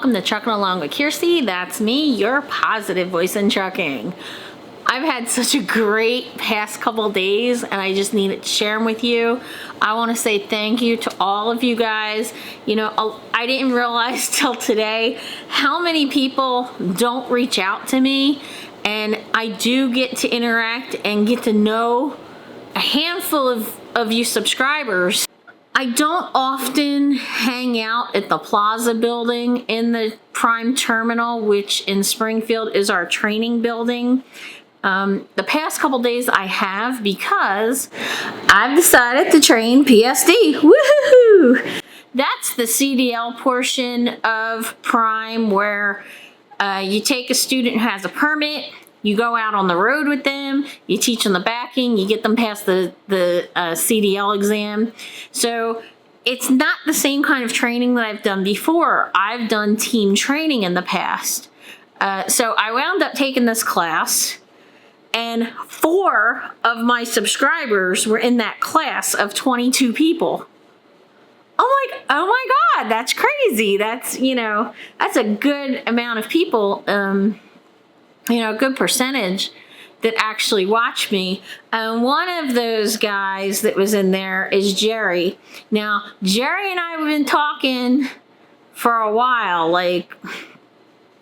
welcome to Trucking Along with Kearsey. That's me, your positive voice in trucking. I've had such a great past couple days and I just needed to share them with you. I want to say thank you to all of you guys. You know, I didn't realize till today how many people don't reach out to me, and I do get to interact and get to know a handful of you subscribers. I don't often hang out at the Plaza building in the Prime Terminal, which in Springfield is our training building. The past couple days I have, because I've decided to train PSD. Woohoo! That's the CDL portion of Prime, where you take a student who has a permit, you go out on the road with them, you teach them the backing, you get them past the CDL exam. So it's not the same kind of training that I've done before. I've done team training in the past. So I wound up taking this class, and 4 of my subscribers were in that class of 22 people. I'm like, oh my God, that's crazy. That's, you know, that's a good amount of people, you know, a good percentage that actually watch me. One of those guys that was in there is Jerry. Now, Jerry and I have been talking for a while, like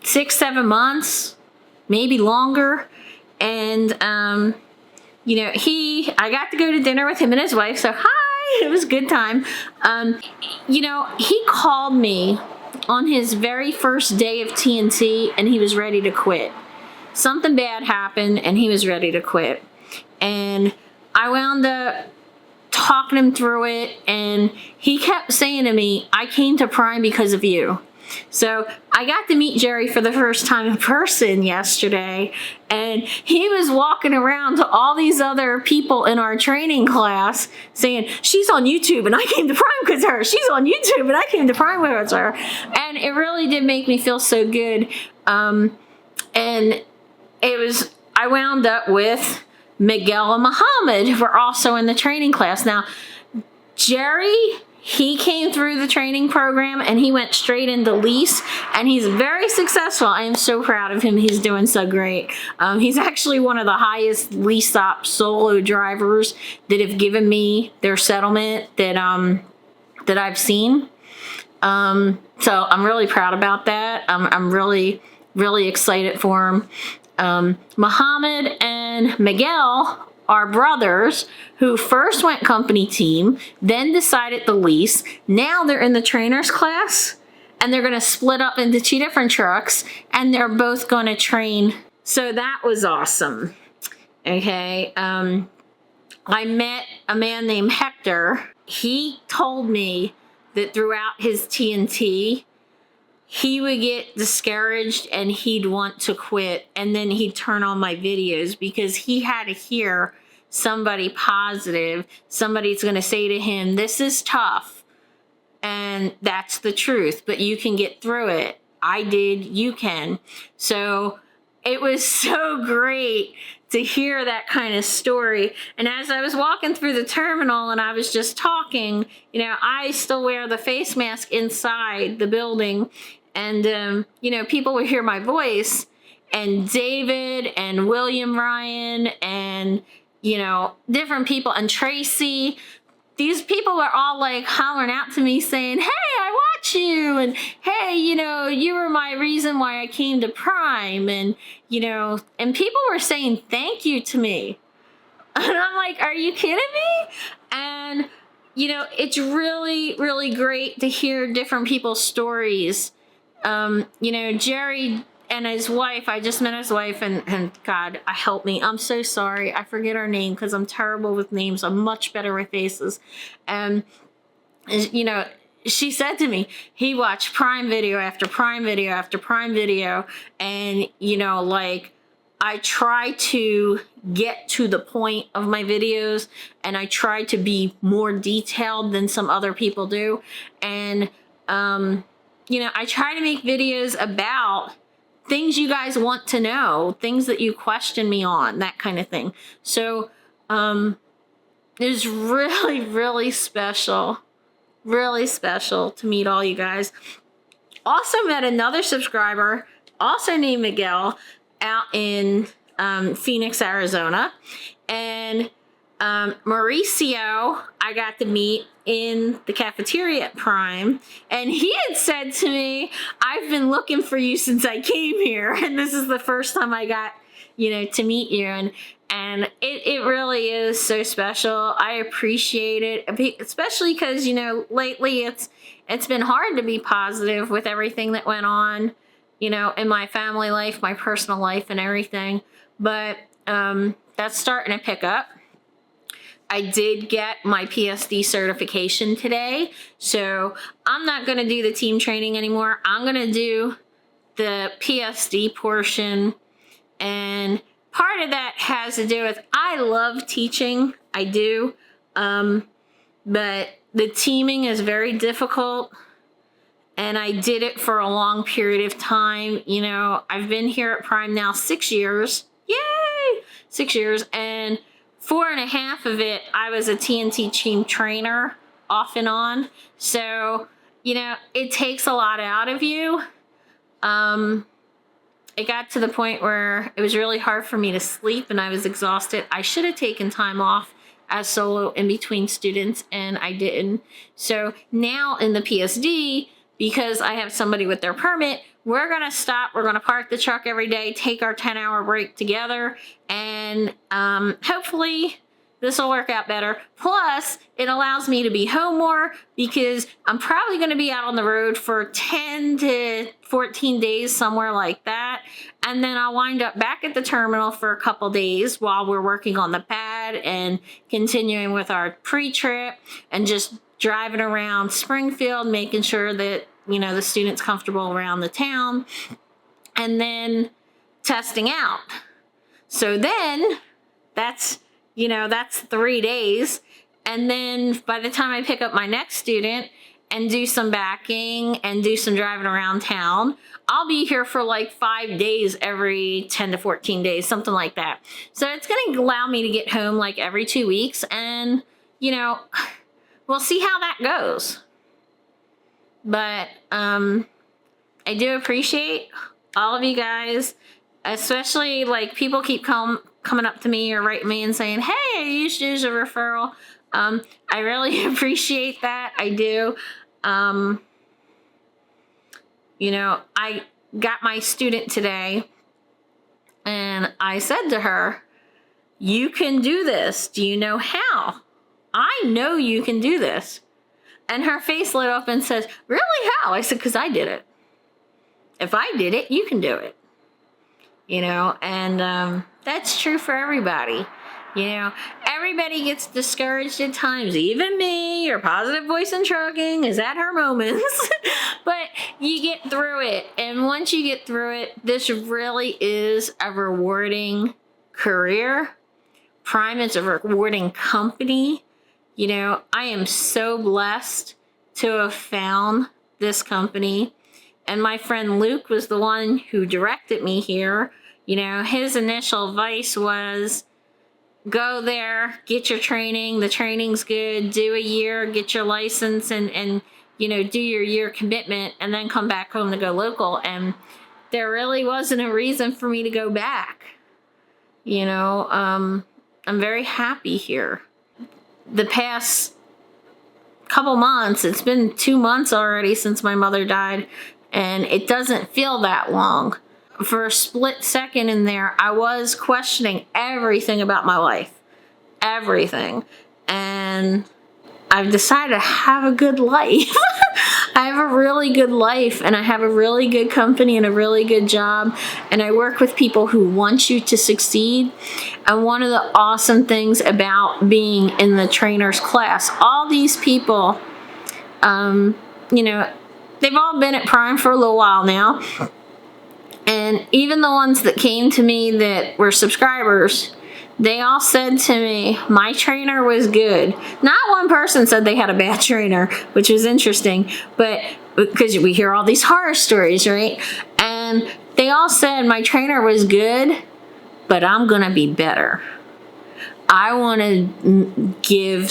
6-7 months, maybe longer. And, you know, I got to go to dinner with him and his wife, so hi, it was a good time. You know, he called me on his very first day of TNT and he was ready to quit. Something bad happened and he was ready to quit. And I wound up talking him through it, and he kept saying to me, I came to Prime because of you. So I got to meet Jerry for the first time in person yesterday, and he was walking around to all these other people in our training class saying, she's on YouTube and I came to Prime because of her. She's on YouTube and I came to Prime because of her. And it really did make me feel so good. And I wound up with Miguel and Muhammad, who are also in the training class. Now, Jerry, he came through the training program and he went straight into lease, and he's very successful. I am so proud of him. He's doing so great. He's actually one of the highest lease op solo drivers that have given me their settlement that I've seen. So I'm really proud about that. I'm really, really excited for him. Muhammad and Miguel are brothers who first went company team, then decided to lease. Now they're in the trainer's class, and they're going to split up into 2 different trucks, and they're both going to train. So that was awesome. Okay. I met a man named Hector. He told me that throughout his TNT, he would get discouraged and he'd want to quit, and then he'd turn on my videos because he had to hear somebody positive, somebody's going to say to him, this is tough, and that's the truth, but you can get through it. I did, you can. So it was so great to hear that kind of story. And as I was walking through the terminal and I was just talking, you know, I still wear the face mask inside the building. And, you know, people would hear my voice, and David and William Ryan and, you know, different people, and Tracy, these people were all like hollering out to me saying, hey, I watch you. And hey, you know, you were my reason why I came to Prime. And, you know, and people were saying thank you to me. And I'm like, are you kidding me? And, you know, it's really, really great to hear different people's stories. You know, Jerry and his wife, I just met his wife, and God, help me. I'm so sorry. I forget her name because I'm terrible with names. I'm much better with faces. And, you know, she said to me, he watched Prime video after Prime video after Prime video. And, you know, like, I try to get to the point of my videos, and I try to be more detailed than some other people do. And, you know, I try to make videos about things you guys want to know, things that you question me on, that kind of thing. So it was really, really special to meet all you guys. Also met another subscriber, also named Miguel, out in Phoenix, Arizona. And Mauricio, I got to meet in the cafeteria at Prime, and he had said to me, I've been looking for you since I came here, and this is the first time I got, to meet you. And it really is so special. I appreciate it, especially because, lately it's been hard to be positive with everything that went on, in my family life, my personal life, and everything. But that's starting to pick up. I did get my PSD certification today, so I'm not going to do the team training anymore. I'm going to do the PSD portion, and part of that has to do with I love teaching. I do, but the teaming is very difficult, and I did it for a long period of time. I've been here at Prime now 6 years. Yay! 6 years, and 4.5 of it, I was a TNT team trainer off and on. So, it takes a lot out of you. It got to the point where it was really hard for me to sleep and I was exhausted. I should have taken time off as solo in between students, and I didn't. So now in the PSD, because I have somebody with their permit, we're going to stop. We're going to park the truck every day, take our 10-hour break together, and hopefully this will work out better. Plus, it allows me to be home more because I'm probably going to be out on the road for 10 to 14 days, somewhere like that. And then I'll wind up back at the terminal for a couple days while we're working on the pad and continuing with our pre-trip and just driving around Springfield, making sure that, the student's comfortable around the town, and then testing out. So then that's 3 days. And then by the time I pick up my next student and do some backing and do some driving around town, I'll be here for like 5 days every 10 to 14 days, something like that. So it's going to allow me to get home like every 2 weeks, and, we'll see how that goes. But I do appreciate all of you guys, especially like people keep coming up to me or writing me and saying, hey, I used to use a referral. I really appreciate that. I do. I got my student today and I said to her, you can do this. Do you know how? I know you can do this. And her face lit up and says, really, how? I said, because I did it. If I did it, you can do it. And that's true for everybody. Everybody gets discouraged at times. Even me, your positive voice in trucking, is at her moments. But you get through it. And once you get through it, this really is a rewarding career. Prime is a rewarding company. I am so blessed to have found this company. And my friend Luke was the one who directed me here. His initial advice was, go there, get your training. The training's good. Do a year, get your license, and do your year commitment, and then come back home to go local. And there really wasn't a reason for me to go back. I'm very happy here. The past couple months, it's been 2 months already since my mother died, and it doesn't feel that long. For a split second in there, I was questioning everything about my life. Everything. And I've decided to have a good life. I have a really good life, and I have a really good company and a really good job, and I work with people who want you to succeed. And one of the awesome things about being in the trainer's class, all these people, they've all been at Prime for a little while now. And even the ones that came to me that were subscribers, they all said to me, my trainer was good. Not one person said they had a bad trainer, which was interesting, but because we hear all these horror stories, right? And they all said my trainer was good, but I'm going to be better. I want to give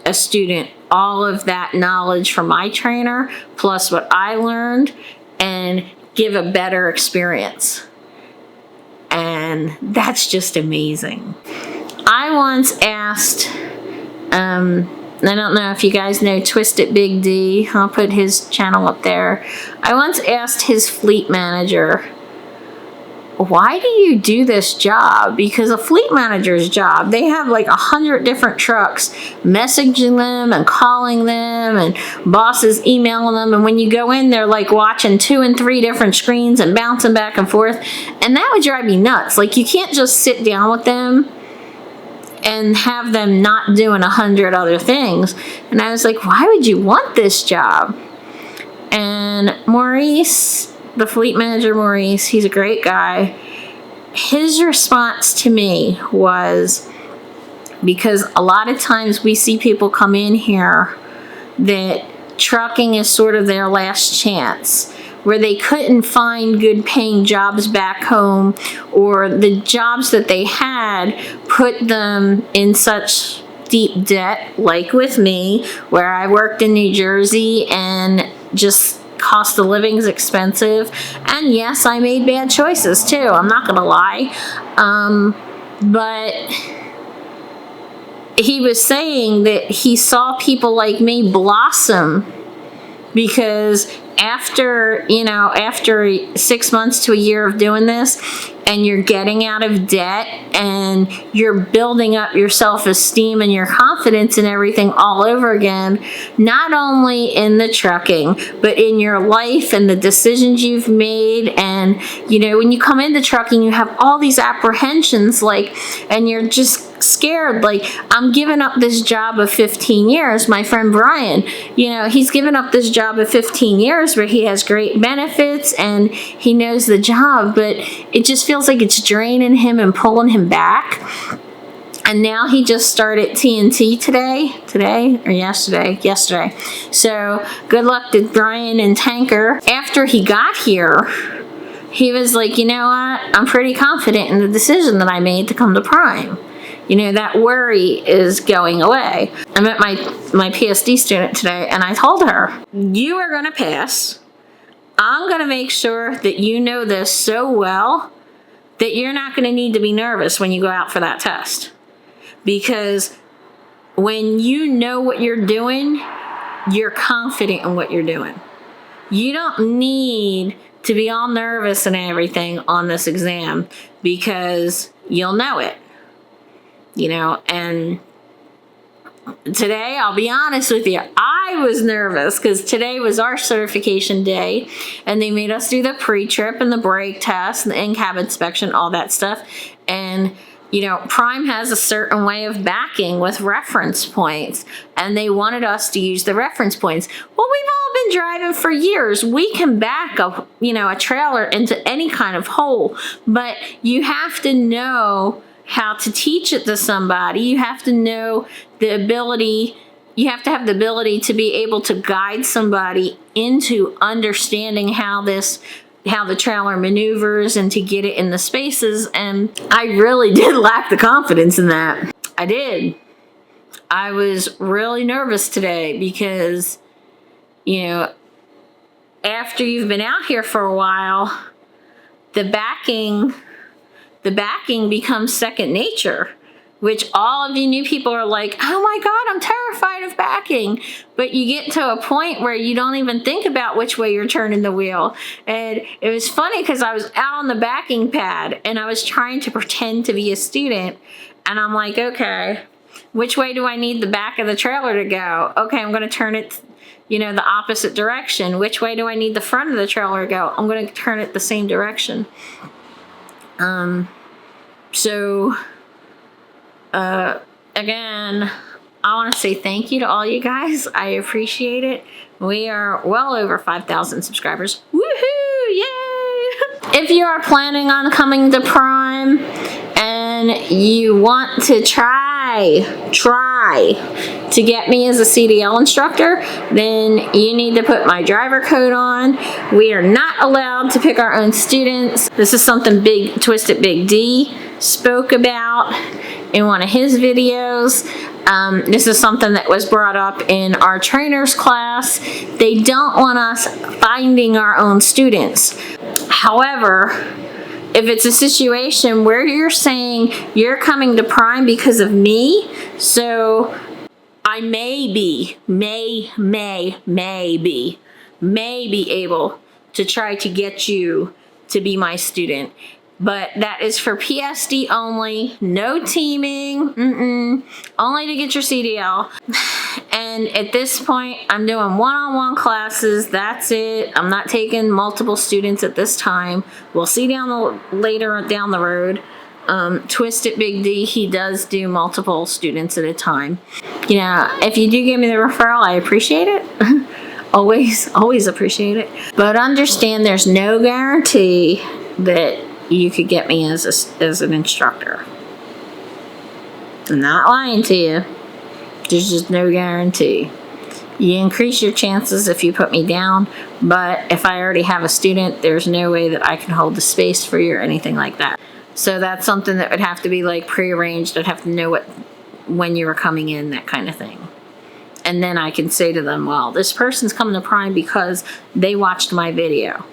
a student all of that knowledge from my trainer, plus what I learned, and give a better experience. And that's just amazing. I once asked, I don't know if you guys know Twisted Big D. I'll put his channel up there. I once asked his fleet manager, why do you do this job? Because a fleet manager's job, they have like 100 different trucks, messaging them and calling them, and bosses emailing them. And when you go in, they're like watching 2 and 3 different screens and bouncing back and forth. And that would drive me nuts. Like, you can't just sit down with them and have them not doing 100 other things. And I was like, why would you want this job? And Maurice, the fleet manager, Maurice, he's a great guy. His response to me was, because a lot of times we see people come in here that trucking is sort of their last chance, where they couldn't find good paying jobs back home, or the jobs that they had put them in such deep debt, like with me, where I worked in New Jersey and just cost of living is expensive. And yes, I made bad choices too, I'm not gonna lie. But he was saying that he saw people like me blossom, because after 6 months to a year of doing this, and you're getting out of debt, and you're building up your self-esteem and your confidence and everything all over again, not only in the trucking, but in your life and the decisions you've made. And when you come into trucking, you have all these apprehensions, and you're just scared, I'm giving up this job of 15 years. My friend Brian, he's given up this job of 15 years where he has great benefits and he knows the job, but it just feels like it's draining him and pulling him back. And now he just started TNT yesterday. So good luck to Brian and Tanker. After he got here, he was like, you know what? I'm pretty confident in the decision that I made to come to Prime. That worry is going away. I met my PSD student today, and I told her, you are going to pass. I'm going to make sure that you know this so well that you're not going to need to be nervous when you go out for that test. Because when you know what you're doing, you're confident in what you're doing. You don't need to be all nervous and everything on this exam, because you'll know it. And today, I'll be honest with you, I was nervous because today was our certification day, and they made us do the pre-trip and the brake test and the in-cab inspection, all that stuff. And Prime has a certain way of backing with reference points, and they wanted us to use the reference points. Well, we've all been driving for years. We can back a trailer into any kind of hole, but you have to know how to teach it to somebody. You have to know the ability, you have to have the ability to be able to guide somebody into understanding how the trailer maneuvers and to get it in the spaces. And I really did lack the confidence in that. I did. I was really nervous today because, after you've been out here for a while, the backing becomes second nature, which all of you new people are like, oh my God, I'm terrified of backing. But you get to a point where you don't even think about which way you're turning the wheel. And it was funny because I was out on the backing pad and I was trying to pretend to be a student. And I'm like, okay, which way do I need the back of the trailer to go? Okay, I'm going to turn it, the opposite direction. Which way do I need the front of the trailer to go? I'm going to turn it the same direction. Again, I want to say thank you to all you guys. I appreciate it. We are well over 5,000 subscribers. Woohoo! Yay! If you are planning on coming to Prime and you want to try to get me as a CDL instructor, then you need to put my driver code on. We are not allowed to pick our own students. This is something Twisted Big D spoke about in one of his videos. This is something that was brought up in our trainers class. They don't want us finding our own students. However, if it's a situation where you're saying you're coming to Prime because of me, so I may be able to try to get you to be my student. But that is for PSD only, no teaming, only to get your CDL. And at this point, I'm doing one-on-one classes, that's it. I'm not taking multiple students at this time. We'll see later down the road. Twisted Big D, he does do multiple students at a time. You know, if you do give me the referral, I appreciate it. always appreciate it. But understand there's no guarantee that you could get me as an instructor. I'm not lying to you. There's just no guarantee. You increase your chances if you put me down, but if I already have a student, there's no way that I can hold the space for you or anything like that. So that's something that would have to be like prearranged. I'd have to know when you were coming in, that kind of thing. And then I can say to them, well, this person's coming to Prime because they watched my video.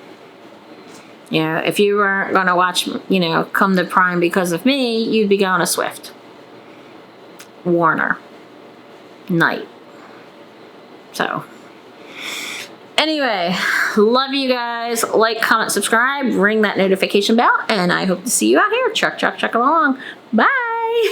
You know, if you weren't going to watch, you know, come to Prime because of me, you'd be going to Swift, Warner, Knight. So, anyway, love you guys. Like, comment, subscribe, ring that notification bell, and I hope to see you out here. Truck along. Bye.